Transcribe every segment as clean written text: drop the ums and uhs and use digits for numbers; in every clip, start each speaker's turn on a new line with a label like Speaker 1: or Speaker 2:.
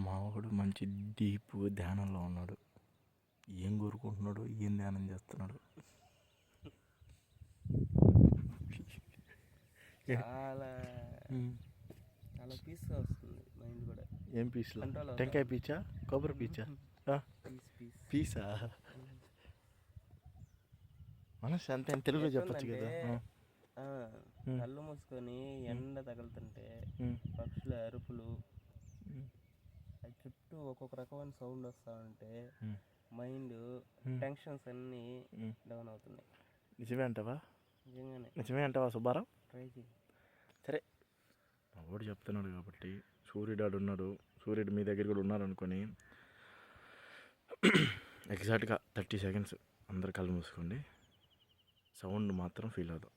Speaker 1: మావాడు మంచి డీప్ ధ్యానంలో ఉన్నాడు. ఏం కోరుకుంటున్నాడు, ఏం ధ్యానం చేస్తున్నాడు?
Speaker 2: చాలా చాలా పీస్గా వస్తుంది మైండ్ కూడా.
Speaker 1: ఏం పీస్లో? టెంకాయ పీచా, కొబ్బరి పీచా? పీసా? మనశ్శాంతి అని తెలుగులో చెప్పచ్చు కదా.
Speaker 2: కళ్ళు మూసుకొని ఎండ తగులుతుంటే పక్షుల అరుపులు, చుట్టూ ఒక్కొక్క రకమైన సౌండ్ వస్తూ ఉంటే మైండ్ టెన్షన్స్ అన్నీ డౌన్ అవుతున్నాయి.
Speaker 1: నిజమే అంటావా?
Speaker 2: నిజంగానే
Speaker 1: నిజమే అంటావా సుబ్బారావు?
Speaker 2: ట్రై చేయి.
Speaker 1: సరే, మా వాడు చెప్తున్నాడు కాబట్టి, సూర్యుడు ఉన్నాడు, సూర్యుడు మీ దగ్గర కూడా ఉన్నారు అనుకొని ఎగ్జాక్ట్గా 30 సెకండ్స్ అందరు కళ్ళు మూసుకోండి. సౌండ్ మాత్రం ఫీల్ అవుదాం.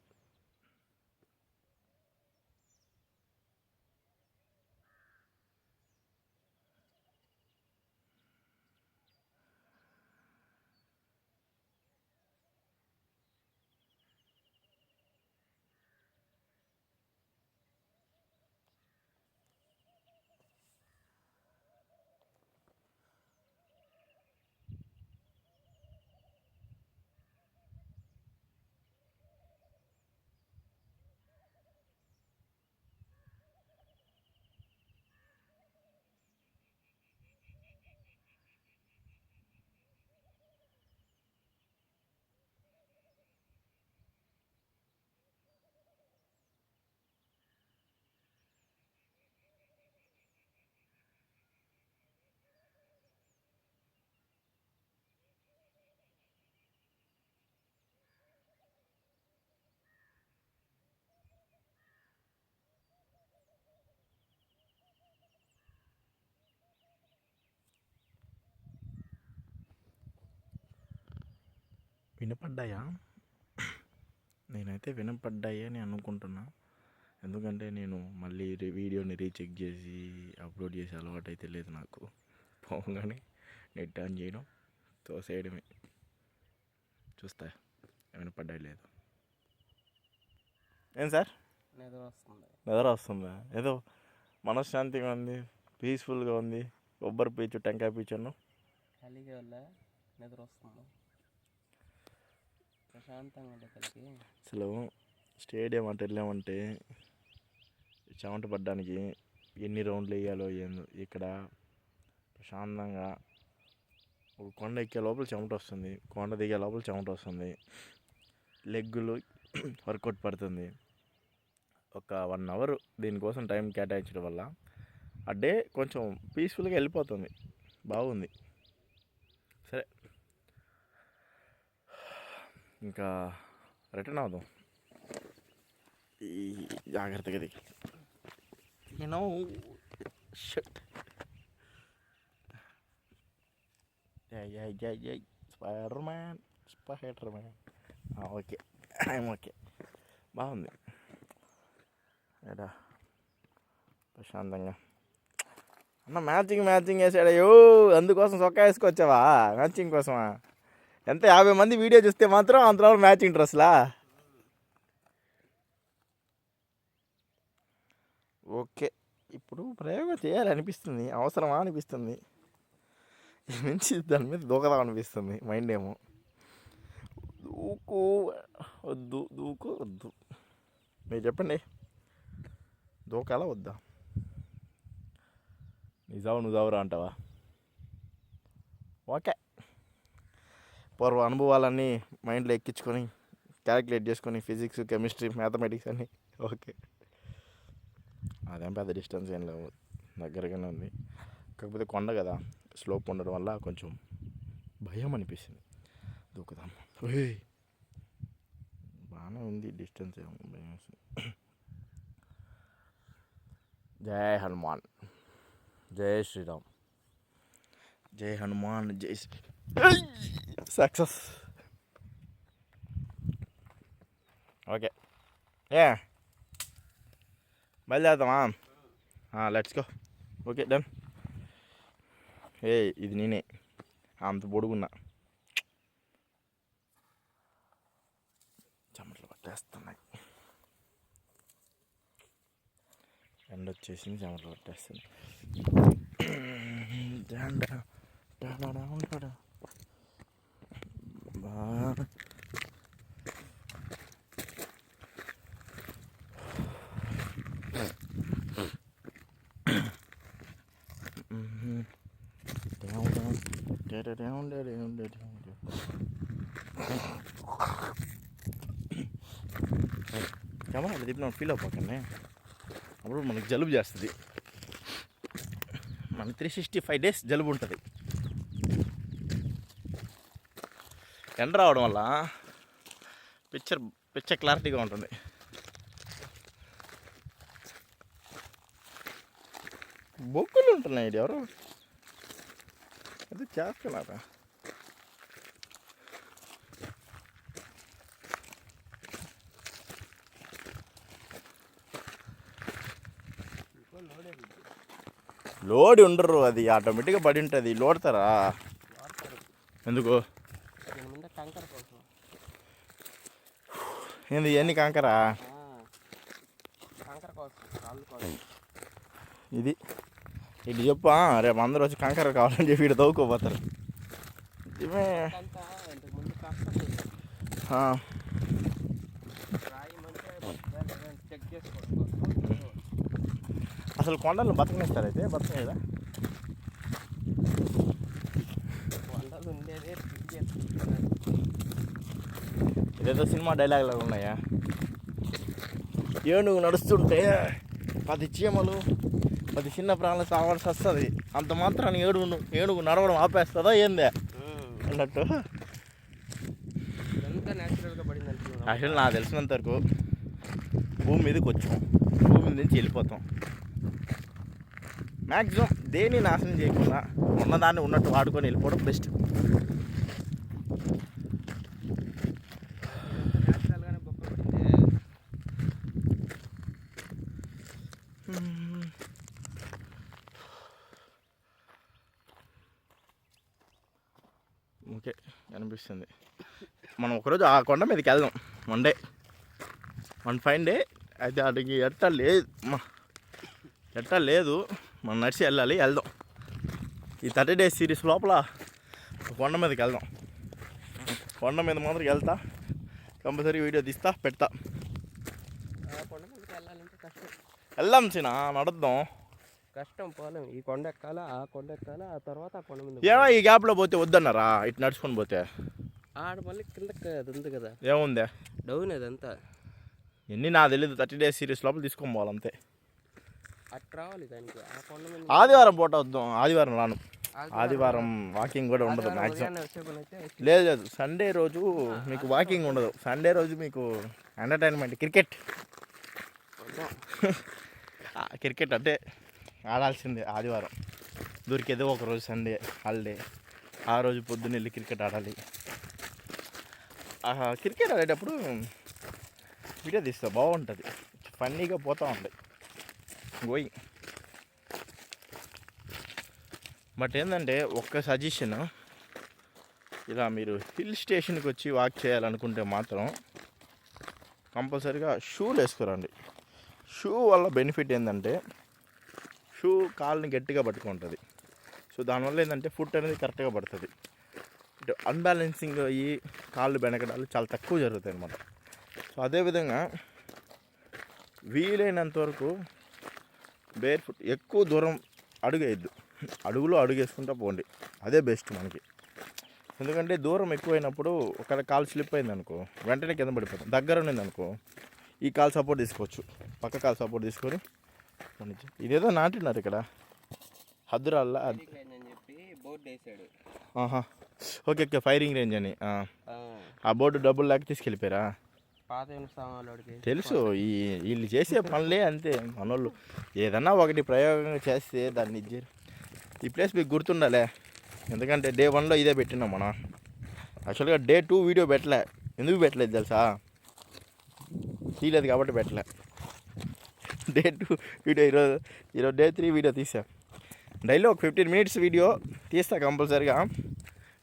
Speaker 1: వినపడ్డాయా? నేనైతే వినపడ్డాయి అని అనుకుంటున్నా. ఎందుకంటే నేను మళ్ళీ వీడియోని రీచెక్ చేసి అప్లోడ్ చేసే అలవాటు అయితే లేదు నాకు. పోగానే నెట్ ఆన్ చేయడం, తోసేయడమే. చూస్తా వినపడ్డాయి లేదు. ఏం సార్? నిద్ర వస్తుందా? ఏదో మనశ్శాంతిగా ఉంది, పీస్ఫుల్గా ఉంది. కొబ్బరి పీచు, టెంకాయ పీచును
Speaker 2: ఖాళీగా వల్ల నిద్ర వస్తుంది, ప్రశాంతంగా ఉండేసరికి.
Speaker 1: అసలు స్టేడియం అంటే వెళ్ళామంటే చెమట పడ్డానికి ఎన్ని రౌండ్లు వేయాలో ఏందో. ఇక్కడ ప్రశాంతంగా ఒక కొండ ఎక్కే లోపల చెమట వస్తుంది, కొండ దిగే లోపల చెమట వస్తుంది, లెగ్గులు వర్కౌట్ పడుతుంది. ఒక 1 అవర్ దీనికోసం టైం కేటాయించడం వల్ల ఆ డే కొంచెం పీస్ఫుల్గా వెళ్ళిపోతుంది. బాగుంది. సరే, ఇంకా రిటర్న్ అవుదాం. ఈ జాగ్రత్తగా దిగి shut. Spider man. Okay, I'm okay. బాగుంది. ఏడా ప్రశాంతంగా అన్న మ్యాచింగ్ వేసాడయ్యో. అందుకోసం చొక్కా వేసుకొచ్చావా? మ్యాచింగ్ కోసమా? ఎంత 50 మంది వీడియో చూస్తే మాత్రం అంతలో మ్యాచింగ్ డ్రెస్లా? ఓకే, ఇప్పుడు ప్రయోగం చేయాలనిపిస్తుంది, అవసరమా అనిపిస్తుంది. నుంచి దాని మీద దూకదాం అనిపిస్తుంది. మైండ్ ఏమో దూకు వద్దు. మీరు చెప్పండి, దూకాలా వద్దా? నువ్వు జావురా అంటావా? ఓకే, పూర్వ అనుభవాలన్నీ మైండ్లో ఎక్కించుకొని క్యాలిక్యులేట్ చేసుకొని ఫిజిక్స్, కెమిస్ట్రీ, మ్యాథమెటిక్స్ అన్నీ. ఓకే, అదేం పెద్ద డిస్టెన్స్ ఏం లేవు, దగ్గరగానే ఉంది. కాకపోతే కొండ కదా, స్లోప్ ఉండడం వల్ల కొంచెం భయం అనిపిస్తుంది. దూకుదాం. బాగానే ఉంది డిస్టెన్స్, ఏమో భయం వేస్తుంది. జై హనుమాన్, జై శ్రీరామ్, జై హనుమాన్, జై సక్సెస్. ఓకే, బయలుదేరుతామా? Let's go. Okay, done. ఇది నేనే అంత పొడుగున్నా. చెమటలు పట్టేస్తున్నాయి, ఎండ వచ్చేసింది, చెమటలు పట్టేస్తున్నాయి. కెమెరా అది తిప్పి ఫీల్ అవ్వకండి, అప్పుడు మనకి జలుబు చేస్తుంది. మనకి 365 days జలుబు ఉంటుంది. ఎండ రావడం వల్ల పిక్చర్ క్లారిటీగా ఉంటుంది. బొక్కులు ఉంటున్నాయి, ఇది ఎవరు అది చేస్తున్నారా? లోడ్ ఉండరు, అది ఆటోమేటిక్గా పడి ఉంటుంది. లోడతారా? ఎందుకు? ఏంది ఎన్ని కంకరా? ఇది చెప్పా, రేపు అందరూ వచ్చి కంకర కావాలని చెప్పి ఇక్కడ తవ్వుకోపోతారు. ఇవే అసలు కొండలు బతకనిస్తారు, అయితే బతకలేదా? ఇదేదో సినిమా డైలాగులు ఉన్నాయా? ఏనుగు నడుస్తుంటే 10 చీమలు 10 చిన్న ప్రాణాలు సావాల్సి వస్తుంది, అంత మాత్రాన్ని ఏనుగు నడవడం ఆపేస్తుందా ఏందే అన్నట్టు. యాక్చువల్ నాకు తెలిసినంత వరకు భూమి మీదకి వచ్చాం, భూమి నుంచి వెళ్ళిపోతాం. మ్యాక్సిమం దేన్ని నాశనం చేయకుండా ఉన్నదాన్ని ఉన్నట్టు వాడుకొని వెళ్ళిపోవడం బెస్ట్. ఓకే అనిపిస్తుంది. మనం ఒకరోజు ఆ కొండ మీదకి వెళ్దాం, వన్ ఫైన్ డే. అయితే అడిగి ఎట్టా లేదు, మనం నడిచి వెళ్దాం. ఈ 30 days సిరీస్ లోపల కొండ మీదకి వెళ్దాం. కొండ మీద మాత్రం వెళ్తా, కంపల్సరీ వీడియో తీస్తా, పెడతా. వెళ్దాం చిన్న, నడుద్దాం.
Speaker 2: కష్టం పోలేం, ఈ కొండ ఎక్కాలా, ఆ కొండ ఎక్కాలా, ఆ తర్వాత ఆ కొండ మీద.
Speaker 1: ఏమో ఈ గ్యాప్లో పోతే వద్దన్నారా? ఇటు నడుచుకొని పోతే
Speaker 2: ఆడ మళ్ళీ కిందకి అది ఉంది కదా,
Speaker 1: ఏముందే
Speaker 2: డౌన్ అదంతా.
Speaker 1: ఎన్ని నాకు తెలియదు, 30 days సిరీస్ లోపల తీసుకొని పోవాలి అంతే.
Speaker 2: అటు రావాలి దానికి, ఆ కొండ మీద.
Speaker 1: ఆదివారం పూట వద్దాం, ఆదివారం రాను. ఆదివారం వాకింగ్ కూడా ఉండదు మ్యాక్సిమం. లేదు, సండే రోజు మీకు వాకింగ్ ఉండదు. సండే రోజు మీకు ఎంటర్టైన్మెంట్ క్రికెట్. క్రికెట్ అంటే ఆడాల్సిందే. ఆదివారం దొరికేదో ఒకరోజు సండే హాలిడే, ఆ రోజు పొద్దున్న వెళ్ళి క్రికెట్ ఆడాలి. క్రికెట్ ఆడేటప్పుడు వీడియో తీస్తా, బాగుంటుంది, ఫన్నీగా పోతూ ఉంటాయి గోయింగ్. బట్ ఏంటంటే ఒక్క సజెషన్, ఇలా మీరు హిల్ స్టేషన్కి వచ్చి వాక్ చేయాలనుకుంటే మాత్రం కంపల్సరీగా షూలు వేసుకురండి. షూ వల్ల బెనిఫిట్ ఏంటంటే షూ కాళ్ళని గట్టిగా పట్టుకుంటుంది. సో దానివల్ల ఏంటంటే ఫుట్ అనేది కరెక్ట్గా పడుతుంది. ఇటు అన్బ్యాలెన్సింగ్ అయ్యి కాళ్ళు బెనకడాలు చాలా తక్కువ జరుగుతాయి అన్నమాట. సో అదేవిధంగా వీలైనంత వరకు బేర్ ఫుట్, ఎక్కువ దూరం అడుగేయద్దు, అడుగులో అడుగేసుకుంటూ పోండి, అదే బెస్ట్ మనకి. ఎందుకంటే దూరం ఎక్కువైనప్పుడు ఒక కాలు స్లిప్ అయింది అనుకో, వెంటనే కింద పడిపోతాం. దగ్గర ఉన్నది అనుకో, ఈ కాలు సపోర్ట్ తీసుకోవచ్చు, పక్క కాలు సపోర్ట్ తీసుకొని. ఇదేదో నాటినారు ఇక్కడ హద్దురాల్లా. ఓకే ఓకే, ఫైరింగ్ రేంజ్ అని. ఆ బోర్డు డబ్బులు లేక తీసుకెళ్ళిపోయారా? తెలుసు, వీళ్ళు చేసే పనులే అంతే. మనోళ్ళు ఏదన్నా ఒకటి ప్రయోగంగా చేస్తే దాన్ని ఇచ్చారు. ఈ ప్లేస్ మీకు గుర్తుండాలే, ఎందుకంటే డే 1లో ఇదే పెట్టినాం మనం. యాక్చువల్గా డే 2 వీడియో పెట్టలే. ఎందుకు పెట్టలేదు తెలుసా? తీయలేదు కాబట్టి పెట్టలే. డే 2 వీడియో ఈరోజు డే 3 వీడియో తీసా. డైలీ ఒక 15 minutes వీడియో తీస్తా, కంపల్సరీగా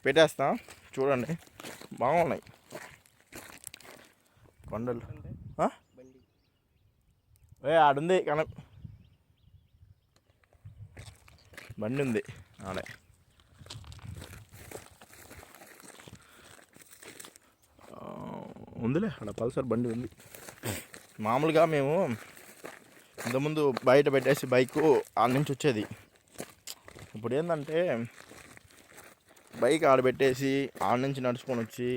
Speaker 1: పెట్టేస్తా. చూడండి, బాగున్నాయి కొండలు. ఆడుంది బండి ఉంది, ఆడే ఉందిలే అక్కడ పల్సర్ బండి ఉంది. మామూలుగా మేము ఇంతకుముందు బయట పెట్టేసి బైకు ఆడ నుంచి వచ్చేది. ఇప్పుడు ఏంటంటే బైక్ ఆడ పెట్టేసి ఆడ నుంచి నడుచుకొని వచ్చి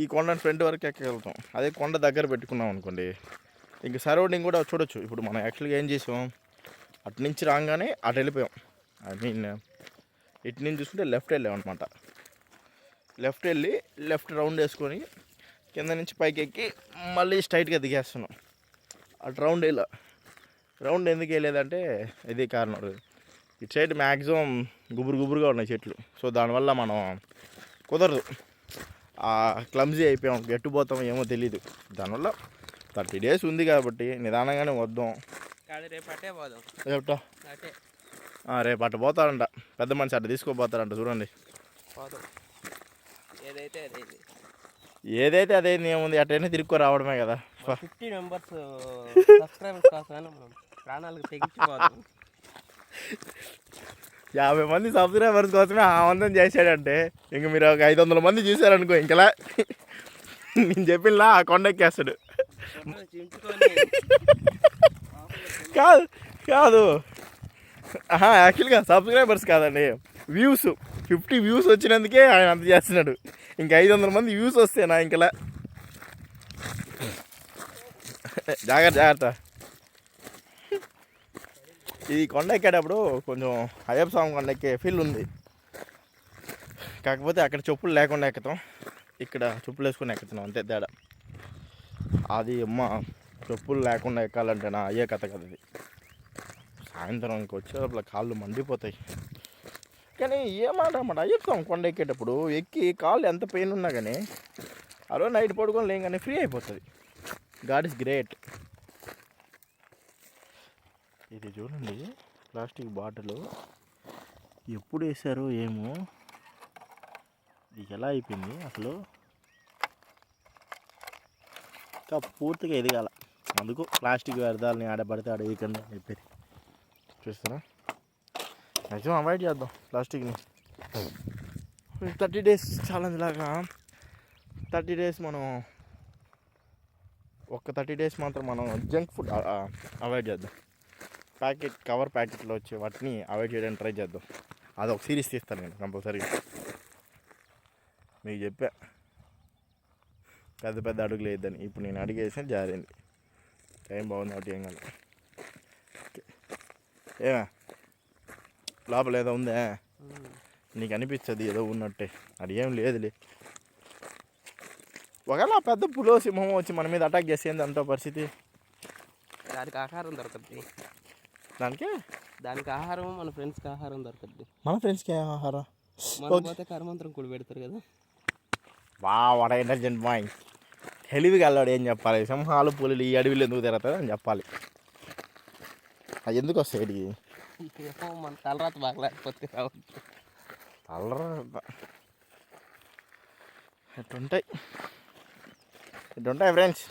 Speaker 1: ఈ కొండ ఫ్రంట్ వరకు ఎక్కగలుగుతాం. అదే కొండ దగ్గర పెట్టుకున్నాం అనుకోండి, ఇంక సరౌండింగ్ కూడా చూడొచ్చు. ఇప్పుడు మనం యాక్చువల్గా ఏం చేసాం, అటు నుంచి రాగానే అటు వెళ్ళిపోయాం. ఐ మీన్ ఇటు నుంచి చూసుకుంటే లెఫ్ట్ వెళ్ళాం అనమాట. లెఫ్ట్ వెళ్ళి లెఫ్ట్ రౌండ్ వేసుకొని కింద నుంచి పైకి ఎక్కి మళ్ళీ స్ట్రైట్గా దిగేస్తున్నాం. అటు రౌండ్ ఎందుకు వెళ్ళేదంటే ఇది కారణం. ఇటు సైడ్ మ్యాక్సిమం గుబురుగా ఉన్నాయి చెట్లు. సో దానివల్ల మనం కుదరదు, క్లమ్జీ అయిపోయాం, గట్టిపోతాం ఏమో తెలీదు. దానివల్ల 30 days ఉంది కాబట్టి నిదానంగానే వద్దాం. రేపు అట్ట పోతారంట, పెద్ద మనిషి అట్ట తీసుకోపోతారంట. చూడండి ఏదైతే అదే ఏముంది, అట్టైనా తిరుక్కో రావడమే కదా.
Speaker 2: 50 members సబ్స్క్రైబర్స్ కోసం ప్రాణాలకు తెగించిపోతాం.
Speaker 1: 50 మంది సబ్స్క్రైబర్స్ కోసమే ఆనందం చేశాడంటే ఇంక మీరు ఒక 500 మంది చూశారనుకో, ఇంకలా నేను చెప్పినలా ఆ కొండ ఎక్కేస్తాడు. కాదు యాక్చువల్గా సబ్స్క్రైబర్స్ కాదండి, వ్యూస్. 50 views వచ్చినందుకే ఆయన అంత చేస్తున్నాడు. ఇంకా 500 మంది వ్యూస్ వస్తేనా ఇంకలా. జాగ్రత్త. ఇది కొండ ఎక్కేటప్పుడు కొంచెం అయ్యప్ప స్వామి కొండ ఎక్కే ఫీల్ ఉంది. కాకపోతే అక్కడ చెప్పులు లేకుండా ఎక్కుతాం, ఇక్కడ చెప్పులు వేసుకొని ఎక్కుతున్నాం, అంతే తేడా. అది చెప్పులు లేకుండా ఎక్కాలంటే నా అయ్యే కథ కదా ఇది. సాయంత్రంకి వచ్చేటప్పుడు కాళ్ళు మండిపోతాయి. కానీ ఏమాట అయ్యప్ప స్వామి కొండ ఎక్కేటప్పుడు ఎక్కి కాళ్ళు ఎంత పెయిన్ ఉన్నా కానీ ఆ రోజు నైట్ పడుకొని లేం కానీ ఫ్రీ అయిపోతుంది. God is great. ఇది చూడండి, ప్లాస్టిక్ బాటిల్ ఎప్పుడు వేసారో ఏమో, ఇది ఎలా అయిపోయింది అసలు, ఇంకా పూర్తిగా ఎదగాల. అందుకు ప్లాస్టిక్ వ్యర్థాలని ఆడపడితే ఆడ వేయకుండా చెప్పేది. చూస్తారా, మ్యాక్సిమం అవాయిడ్ చేద్దాం ప్లాస్టిక్ని. 30 days ఛాలెంజ్ లాగా 30 days మనం ఒక 30 days మాత్రం మనం జంక్ ఫుడ్ అవాయిడ్ చేద్దాం. కవర్ ప్యాకెట్లో వచ్చే వాటిని అవాయిడ్ చేయడానికి ట్రై చేద్దాం. అదొక సిరీస్ తీస్తాను నేను కంపల్సరీగా. మీకు చెప్పా పెద్ద అడుగులు వేద్దని. ఇప్పుడు నేను అడిగేసాను, జారింది. టైం బాగుంది కాబట్టి ఏం కాదు. ఏమా లోపల ఏదో ఉందే, నీకు అనిపిస్తుంది ఏదో ఉన్నట్టే, అది ఏం లేదులే. ఒకవేళ పెద్ద పులో సింహం వచ్చి మన మీద అటాక్ చేసేది అంత పరిస్థితి.
Speaker 2: దానికి ఆహారం దొరకద్ది.
Speaker 1: దానికి
Speaker 2: ఆహారం మన ఫ్రెండ్స్కి ఆహారం దొరకద్ది.
Speaker 1: మన ఫ్రెండ్స్కి ఆహారం
Speaker 2: పోతే కర్మంత్రం కూడా పెడతారు కదా.
Speaker 1: What intelligent boy. తెలివిగా వెళ్ళాడు. ఏం చెప్పాలి, సింహాలు పులులు ఈ అడవిలో ఎందుకు తిరుగుతుంది అని చెప్పాలి. అది ఎందుకు వస్తాయి
Speaker 2: మన తలరాత బాగలేకపోతే రావచ్చు.
Speaker 1: ఇటుంటాయి ఫ్రెండ్స్.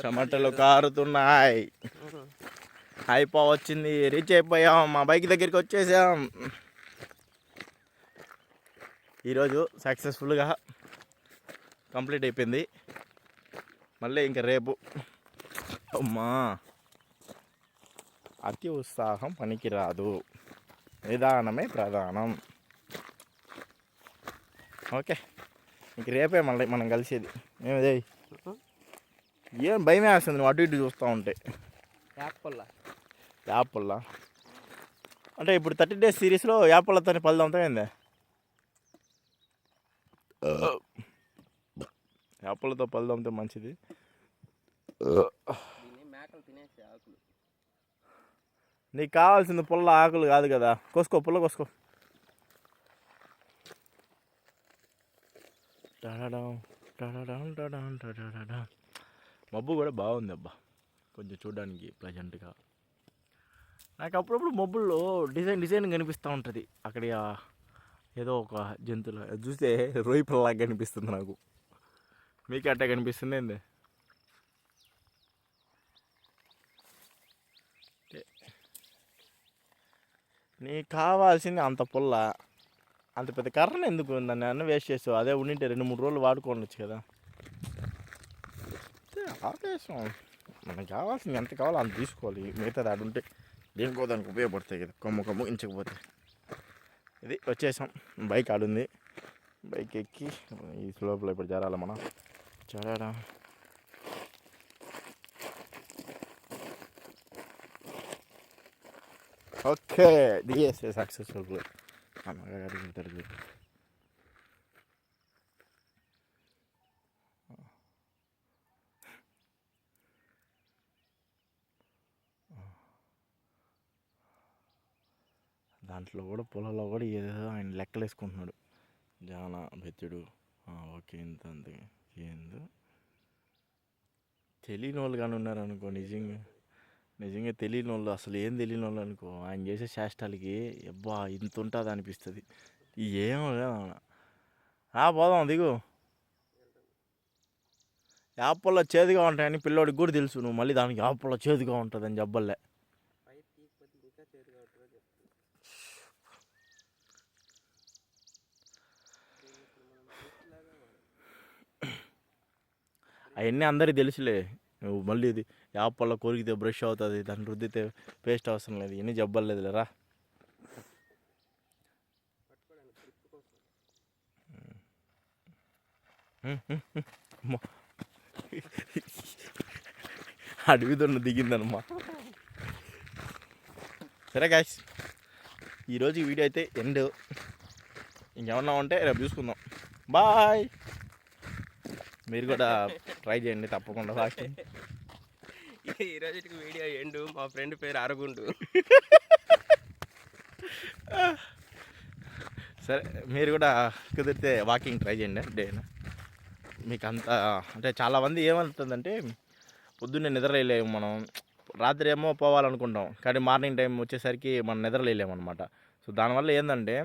Speaker 1: టమాటాలు కారుతున్నాయి. వచ్చింది, రీచ్ అయిపోయాం, మా బైక్ దగ్గరికి వచ్చేసాం. ఈరోజు సక్సెస్ఫుల్గా కంప్లీట్ అయిపోయింది. మళ్ళీ ఇంకా రేపు. అమ్మా, అతి ఉత్సాహం పనికిరాదు, నిదానమే ప్రధానం. ఓకే, ఇంక రేపే మళ్ళీ మనం కలిసేది. ఏమిదే ఏం భయం వేస్తుంది నువ్వు అటు ఇటు చూస్తూ ఉంటే. యాప్ అంటే ఇప్పుడు 30 days సిరీస్లో యాప్లతో పళ్ళు అవుతాయిందే. యాప్లతో పళ్ళు అమ్మితే మంచిది. నీకు కావాల్సింది పుల్ల ఆకులు కాదు కదా, పుల్ల కోసుకో. మబ్బు కూడా బాగుంది అబ్బా, కొంచెం చూడడానికి ప్లెజెంట్గా. నాకు అప్పుడప్పుడు మబ్బుల్లో డిజైన్ కనిపిస్తూ ఉంటుంది. అక్కడ ఏదో ఒక జంతువులు చూస్తే రొయ్యి పిల్లలాగా కనిపిస్తుంది నాకు. మీకు అట్టే కనిపిస్తుంది ఏంది? నీకు కావాల్సింది అంత పుల్ల, అంత పెద్ద కర్రను ఎందుకు దాన్ని అన్న వేస్ట్ చేస్తావు? అదే ఉండింటే 2-3 రోజులు వాడుకోవచ్చు కదా. ఆవేశం, మనకు కావాల్సింది ఎంత కావాలో అంత తీసుకోవాలి. మిగతాది ఆడు ఉంటే దేనికో దానికి ఉపయోగపడతాయి కదా, కొమ్మ ఇంచకపోతే. ఇది వచ్చేసాం, బైక్ ఆడుంది. బైక్ ఎక్కి ఈ స్లోప్లో ఇప్పుడు జరాలి మనం. Jarada okay, దిగేస్తే successful. అమ్మగారు దాంట్లో కూడా పొలంలో కూడా ఏదో ఆయన లెక్కలు వేసుకుంటున్నాడు. జాన బెత్తుడు ఓకే ఇంత అంతే. ఏందో తెలియని వాళ్ళు కానీ ఉన్నారు అనుకో, నిజంగా తెలియని వాళ్ళు, అసలు ఏం తెలియని వాళ్ళు అనుకో, ఆయన చేసే చేష్టాలకి అబ్బా ఇంత ఉంటుంది అనిపిస్తుంది. ఏమో పోదాం, దిగు. యాపల్లో చేదుగా ఉంటాయని పిల్లోడికి కూడా తెలుసు. నువ్వు మళ్ళీ దానికి యాపల్లో చేదుగా ఉంటుందని చెప్పలే. అవన్నీ అందరికీ తెలుసులే. నువ్వు మళ్ళీ ఇది యాపల్లో కొరికితే బ్రష్ అవుతుంది, దాన్ని రుద్దితే పేస్ట్ అవసరం లేదు, ఇవన్నీ చెప్పలేదు లేరా. అడవిదొన్న దిగిందనమా. సరే గాయ్స్, ఈరోజు ఈ వీడియో అయితే ఎండ్. ఇంకేమన్నా ఉంటే రేపు చూసుకుందాం. బాయ్. మీరు కూడా ట్రై చేయండి తప్పకుండా.
Speaker 2: ఈరోజుకి వీడియో ఎండు. మా ఫ్రెండ్ పేరు అరగుండు.
Speaker 1: సరే, మీరు కూడా కుదిరితే వాకింగ్ ట్రై చేయండి డేనా. మీకు అంత అంటే చాలామంది ఏమవుతుందంటే పొద్దున్నే నిద్రలేలేము మనం. రాత్రి ఏమో పోవాలనుకుంటాం, కానీ మార్నింగ్ టైం వచ్చేసరికి మనం నిద్రలేలేము అనమాట. సో దానివల్ల ఏంటంటే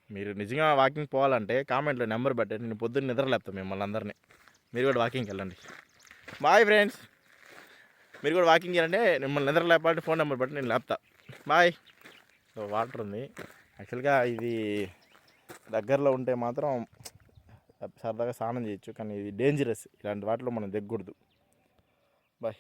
Speaker 1: మీరు నిజంగా వాకింగ్ పోవాలంటే కామెంట్లో నెంబర్ పెట్టండి, నేను పొద్దున్న నిద్రలేపుతాను మిమ్మల్ని అందరినీ. మీరు కూడా వాకింగ్కి వెళ్ళండి. Bye friends. మీరు కూడా వాకింగ్ చేయాలంటే మిమ్మల్ని నిద్ర లేపాలంటే ఫోన్ నెంబర్ పెట్టి నేను లేపుతా. బాయ్. సో వాటర్ ఉంది. యాక్చువల్గా ఇది దగ్గరలో ఉంటే మాత్రం సరదాగా స్నానం చేయొచ్చు, కానీ ఇది డేంజరస్. ఇలాంటి వాటిలో మనం దిగకూడదు. బాయ్.